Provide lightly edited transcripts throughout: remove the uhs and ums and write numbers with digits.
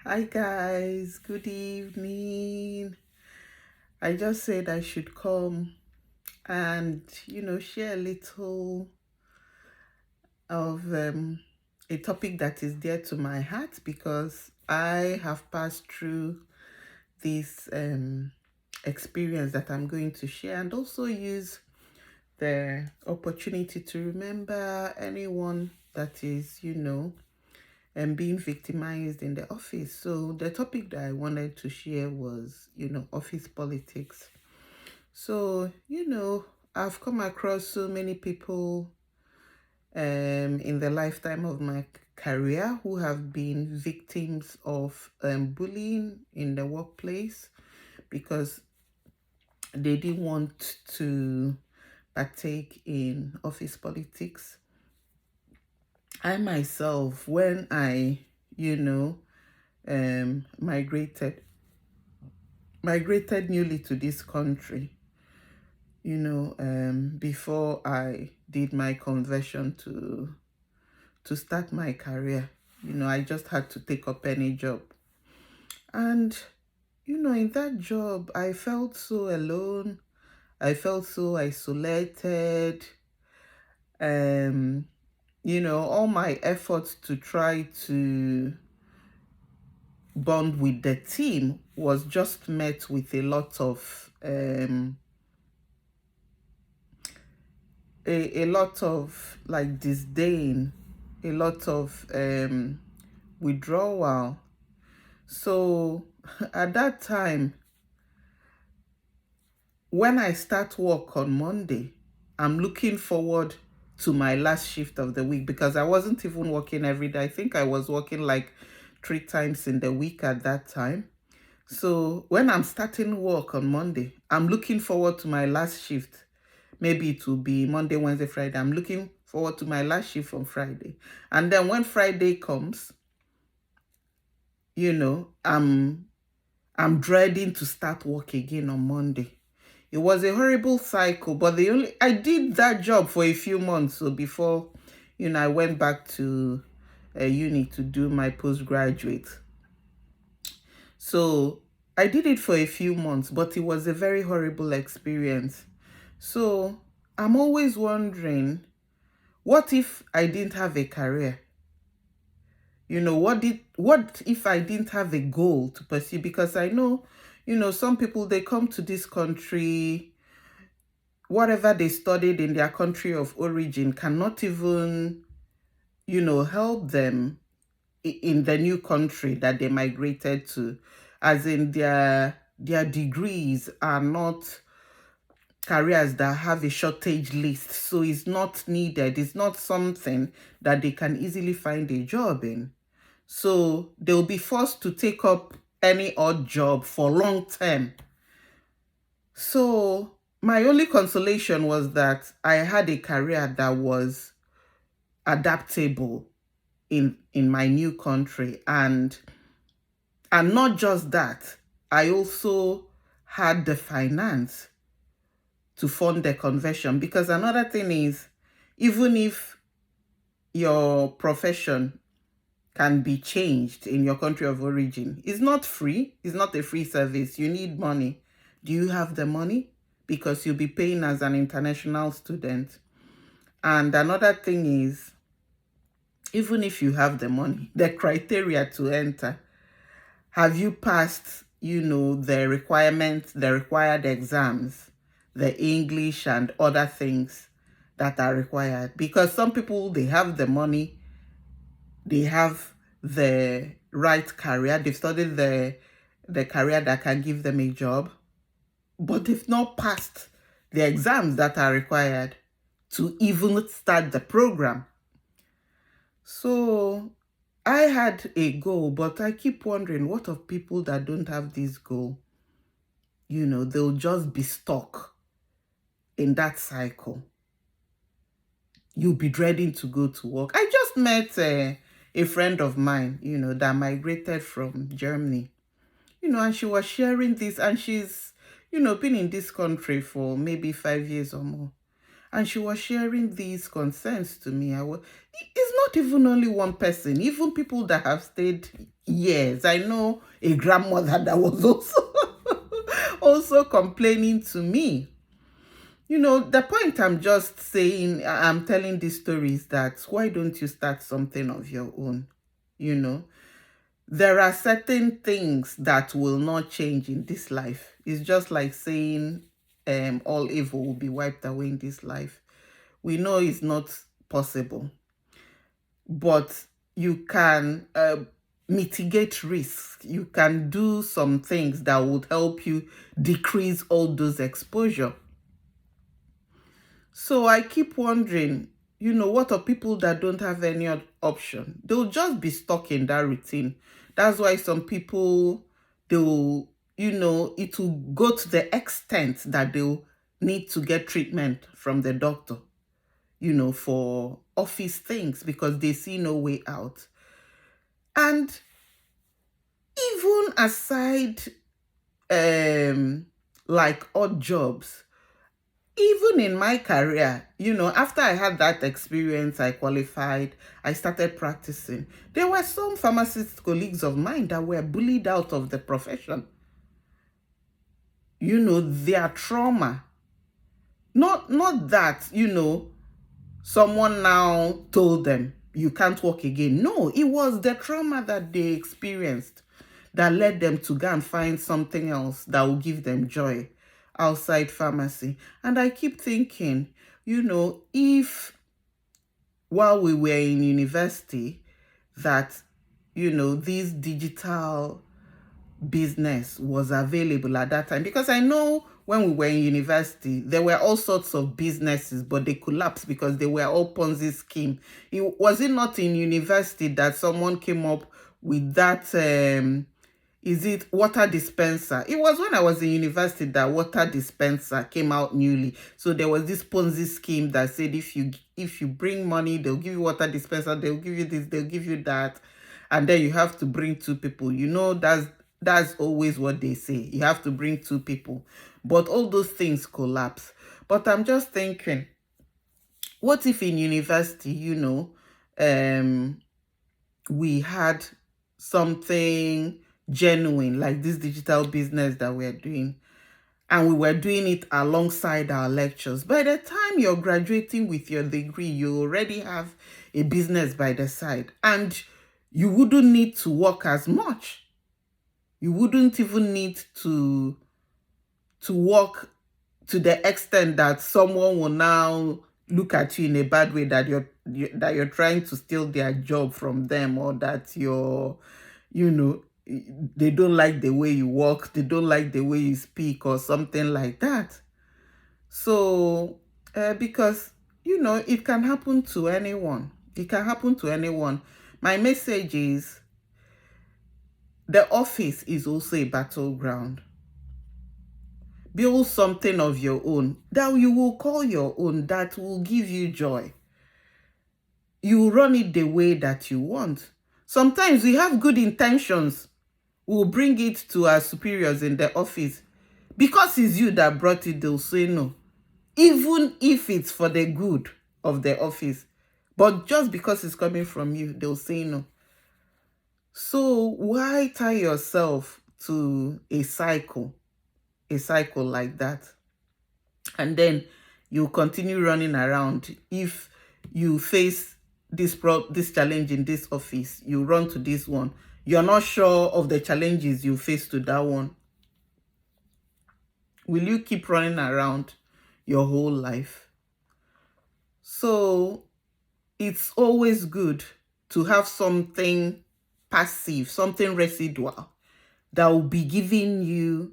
Hi guys, good evening. I just said I should come and share a little of a topic that is dear to my heart because I have passed through this experience that I'm going to share, and also use the opportunity to remember anyone that is and being victimized in the office. So the topic that I wanted to share was, office politics. So, I've come across so many people in the lifetime of my career who have been victims of bullying in the workplace because they didn't want to partake in office politics. I myself, when I, you know, migrated newly to this country, before I did my conversion to start my career. I just had to take up any job. And, in that job, I felt so alone. I felt so isolated. Um, all my efforts to try to bond with the team was just met with a lot of a lot of like disdain, a lot of withdrawal. So at that time, when I start work on Monday, I'm looking forward to my last shift of the week because I wasn't even working every day. I think I was working like 3 times in the week at that time. So when I'm starting work on Monday, I'm looking forward to my last shift. Maybe it will be Monday, Wednesday, Friday. I'm looking forward to my last shift on Friday. And then when Friday comes, I'm dreading to start work again on Monday. It was a horrible cycle, but I did that job for a few months so before I went back to uni to do my postgraduate. So I did it for a few months, but it was a very horrible experience. So I'm always wondering, what if I didn't have a career? What if I didn't have a goal to pursue? Because I know, some people, they come to this country, whatever they studied in their country of origin cannot even, help them in the new country that they migrated to. As in their degrees are not careers that have a shortage list. So it's not needed. It's not something that they can easily find a job in. So they'll be forced to take up any odd job for long term. So my only consolation was that I had a career that was adaptable in my new country. And not just that, I also had the finance to fund the conversion. Because another thing is, even if your profession can be changed in your country of origin, it's not free. It's not a free service. You need money. Do you have the money? Because you'll be paying as an international student. And another thing is, even if you have the money, the criteria to enter, have you passed, the requirements, the required exams, the English and other things that are required? Because some people, they have the money, they have the right career, they've studied the career that can give them a job, but they've not passed the exams that are required to even start the program. So I had a goal, but I keep wondering, what of people that don't have this goal? They'll just be stuck in that cycle. You'll be dreading to go to work. I just met a friend of mine, that migrated from Germany, and she was sharing this, and she's, been in this country for maybe 5 years or more. And she was sharing these concerns to me. It's not even only one person, even people that have stayed years. I know a grandmother that was also complaining to me. The point I'm just saying, I'm telling this story is that why don't you start something of your own? There are certain things that will not change in this life. It's just like saying all evil will be wiped away in this life. We know it's not possible, but you can mitigate risk. You can do some things that would help you decrease all those exposure. So I keep wondering, what are people that don't have any option? They'll just be stuck in that routine. That's why some people, they'll, it will go to the extent that they'll need to get treatment from the doctor, for office things because they see no way out. And even aside, like odd jobs, even in my career, after I had that experience, I qualified, I started practicing. There were some pharmacist colleagues of mine that were bullied out of the profession. Their trauma. Not that, someone now told them, you can't work again. No, it was the trauma that they experienced that led them to go and find something else that will give them joy outside pharmacy. And I keep thinking, if while we were in university that, this digital business was available at that time, because I know when we were in university, there were all sorts of businesses, but they collapsed because they were all Ponzi scheme. Was it not in university that someone came up with that is it water dispenser? It was when I was in university that water dispenser came out newly. So there was this Ponzi scheme that said if you bring money, they'll give you water dispenser, they'll give you this, they'll give you that, and then you have to bring two people. That's always what they say. You have to bring two people. But all those things collapse. But I'm just thinking, what if in university, we had something genuine like this digital business that we're doing, and we were doing it alongside our lectures. By the time you're graduating with your degree, you already have a business by the side, and you wouldn't need to work as much. You wouldn't even need to work to the extent that someone will now look at you in a bad way, that you're trying to steal their job from them, or that they don't like the way you walk, they don't like the way you speak, or something like that. So because it can happen to anyone. It can happen to anyone. My message is, the office is also a battleground. Build something of your own that you will call your own, that will give you joy. You run it the way that you want. Sometimes we have good intentions. We'll bring it to our superiors in the office. Because it's you that brought it, they'll say no. Even if it's for the good of the office. But just because it's coming from you, they'll say no. So why tie yourself to a cycle like that? And then you continue running around. If you face this challenge in this office, you run to this one. You're not sure of the challenges you face to that one. Will you keep running around your whole life? So it's always good to have something passive, something residual that will be giving you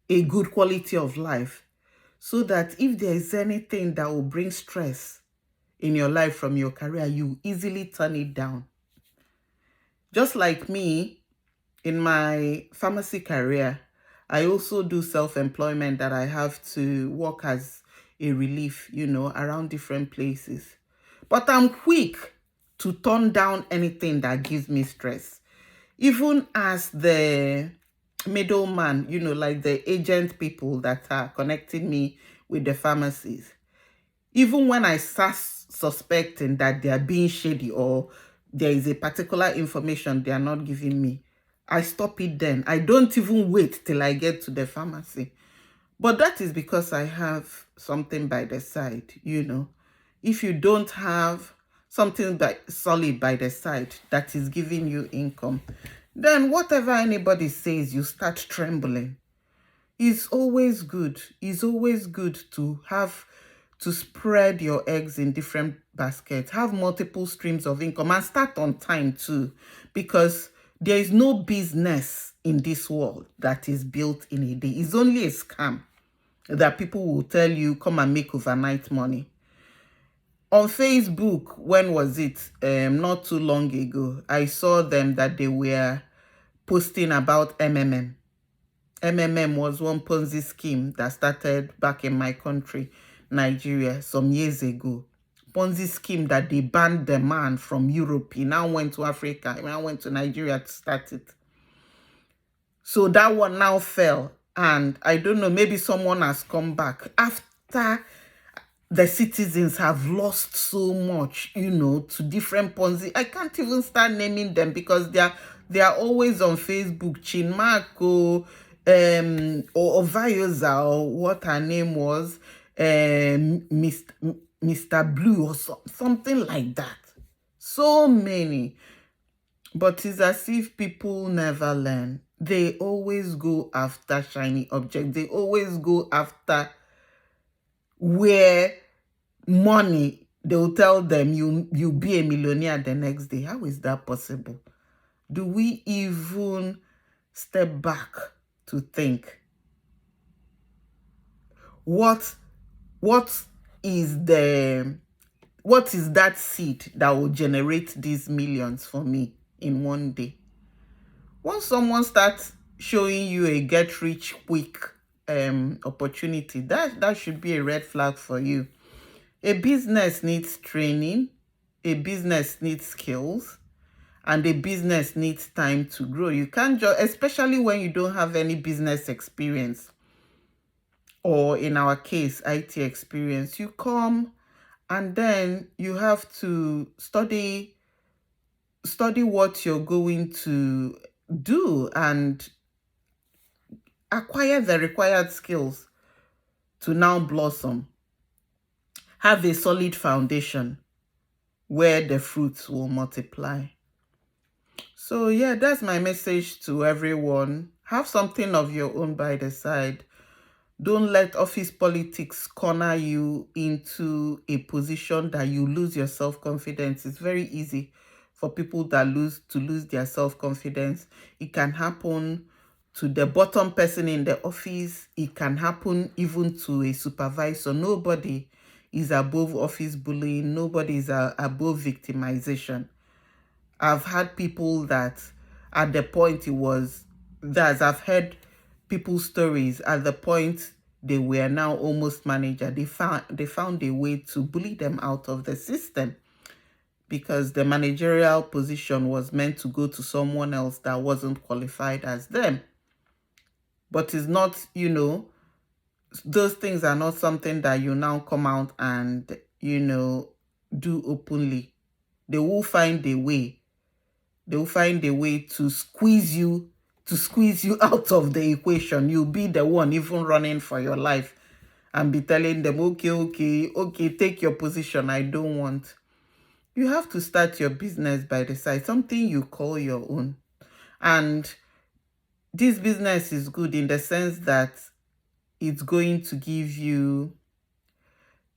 a good quality of life, so that if there is anything that will bring stress in your life from your career, you easily turn it down. Just like me, in my pharmacy career, I also do self-employment that I have to work as a relief, around different places. But I'm quick to turn down anything that gives me stress. Even as the middleman, like the agent people that are connecting me with the pharmacies. Even when I start suspecting that they are being shady or there is a particular information they are not giving me, I stop it then. I don't even wait till I get to the pharmacy. But that is because I have something by the side, If you don't have something solid by the side that is giving you income, then whatever anybody says, you start trembling. It's always good. It's always good to spread your eggs in different baskets, have multiple streams of income, and start on time too, because there is no business in this world that is built in a day. It's only a scam that people will tell you, come and make overnight money. On Facebook, when was it? Not too long ago, I saw them that they were posting about MMM. MMM was one Ponzi scheme that started back in my country, Nigeria, some years ago. Ponzi scheme that they banned the man from Europe. He now went to Africa. He now went to Nigeria to start it. So that one now fell. And I don't know, maybe someone has come back after the citizens have lost so much, to different Ponzi. I can't even start naming them because they are always on Facebook. Chinmarco, or Vayoza, or what her name was, Mr. Blue, or something like that. So many. But it's as if people never learn. They always go after shiny objects. They always go after where money, they'll tell them you'll be a millionaire the next day. How is that possible? Do we even step back to think what is that seed that will generate these millions for me in one day? Once someone starts showing you a get rich quick opportunity, that should be a red flag for you. A business needs training, a business needs skills, and a business needs time to grow. You can't just, especially when you don't have any business experience, or in our case, IT experience, you come and then you have to study what you're going to do and acquire the required skills to now blossom. Have a solid foundation where the fruits will multiply. So yeah, that's my message to everyone. Have something of your own by the side. Don't let office politics corner you into a position that you lose your self-confidence. It's very easy for people that lose their self-confidence. It can happen to the bottom person in the office. It can happen even to a supervisor. Nobody is above office bullying. Nobody is above victimization. I've had people that at the point I've heard people's stories at the point they were now almost manager. They found a way to bully them out of the system because the managerial position was meant to go to someone else that wasn't qualified as them. But it's not, those things are not something that you now come out and, do openly. They will find a way. They will find a way to squeeze you out of the equation. You'll be the one even running for your life and be telling them, okay, take your position. I don't want. You have to start your business by the side, something you call your own. And this business is good in the sense that it's going to give you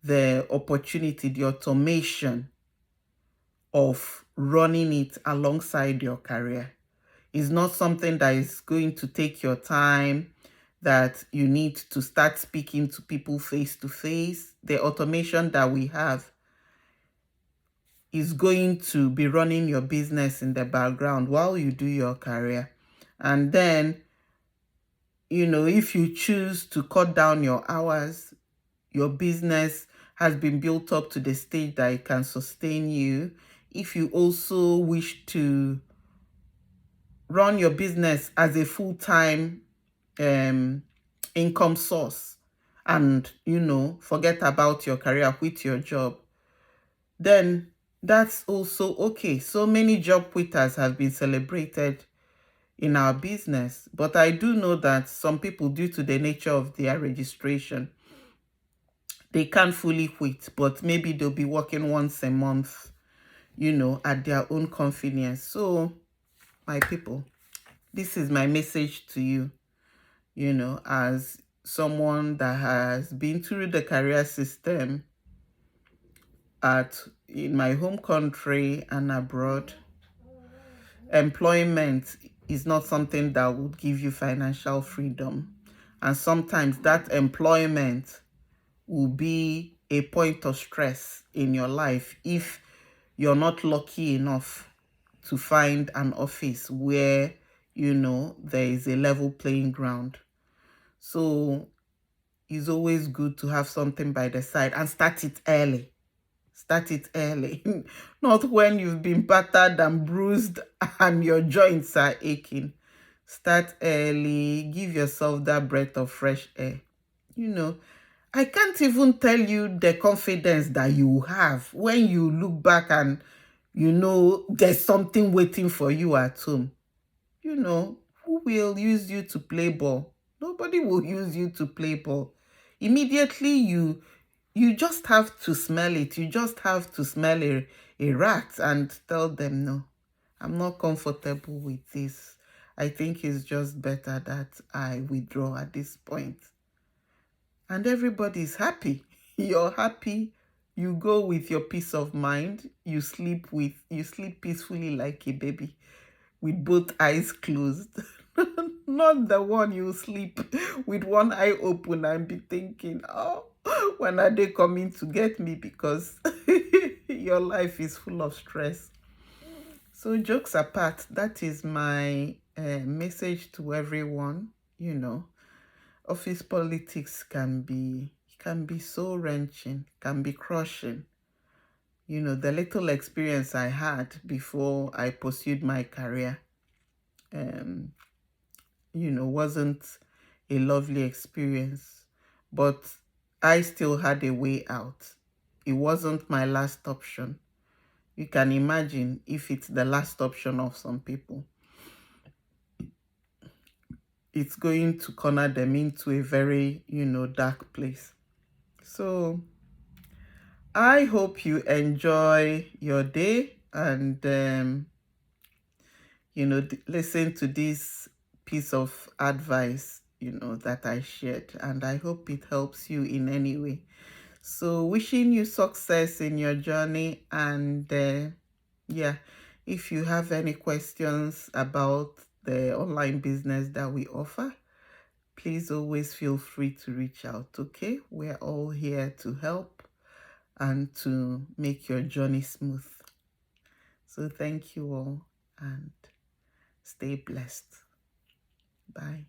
the opportunity, the automation of running it alongside your career. It's not something that is going to take your time, that you need to start speaking to people face to face. The automation that we have is going to be running your business in the background while you do your career. And then, if you choose to cut down your hours, your business has been built up to the stage that it can sustain you. If you also wish to run your business as a full-time income source and, forget about your career, quit your job, then that's also okay. So many job quitters have been celebrated in our business. But I do know that some people, due to the nature of their registration, they can't fully quit, but maybe they'll be working once a month, at their own convenience. So, my people, this is my message to you, as someone that has been through the career system in my home country and abroad. Employment is not something that would give you financial freedom. And sometimes that employment will be a point of stress in your life if you're not lucky enough to find an office where, there is a level playing ground. So it's always good to have something by the side and start it early. Start it early, not when you've been battered and bruised and your joints are aching. Start early, give yourself that breath of fresh air. I can't even tell you the confidence that you have when you look back and there's something waiting for you at home. Who will use you to play ball? Nobody will use you to play ball. Immediately you just have to smell it. You just have to smell a rat and tell them, no, I'm not comfortable with this. I think it's just better that I withdraw at this point. And everybody's happy. You're happy. You go with your peace of mind. You sleep peacefully like a baby with both eyes closed. Not the one you sleep with one eye open and be thinking, oh, when are they coming to get me? Because your life is full of stress. So jokes apart, that is my message to everyone. Office politics can be so wrenching, can be crushing. The little experience I had before I pursued my career, wasn't a lovely experience, but I still had a way out. It wasn't my last option. You can imagine if it's the last option of some people, it's going to corner them into a very, dark place. So I hope you enjoy your day and, listen to this piece of advice, that I shared. And I hope it helps you in any way. So wishing you success in your journey. And yeah, if you have any questions about the online business that we offer, please always feel free to reach out, okay? We're all here to help and to make your journey smooth. So thank you all and stay blessed. Bye.